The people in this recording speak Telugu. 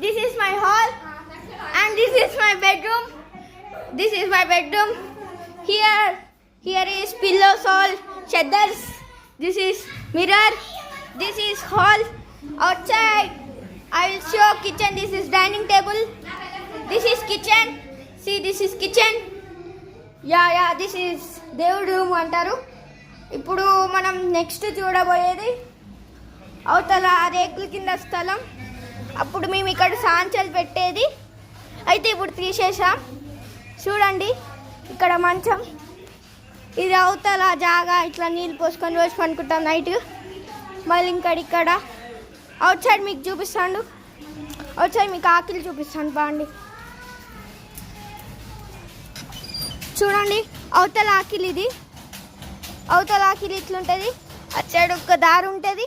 This is my hall, and this is my bedroom. This is my bedroom. Here is pillows, all chaddars. This is mirror. This is hall. Outside, I will show kitchen. This is dining table. This is kitchen. See, this is kitchen. Yeah. This is దేవుడి రూమ్ అంటారు. ఇప్పుడు మనం నెక్స్ట్ చూడబోయేది అవతల రేకుల కింద స్థలం. అప్పుడు మేము ఇక్కడ సాంచలు పెట్టేది అయితే ఇప్పుడు తీసేసాం. చూడండి ఇక్కడ మంచం, ఇది అవతల జాగా. ఇట్లా నీళ్ళు పోసుకొని రోజు పనుకుంటాం నైట్. మళ్ళీ ఇక్కడ అవుట్ సైడ్ మీకు చూపిస్తాను. అవుట్ సైడ్ మీకు ఆకిలి చూపిస్తాను బాండి. చూడండి అవతల ఆకిలి, ఇది అవతల ఆకిలి ఇట్లుంటుంది. అటు సైడ్ ఒక దారి ఉంటుంది.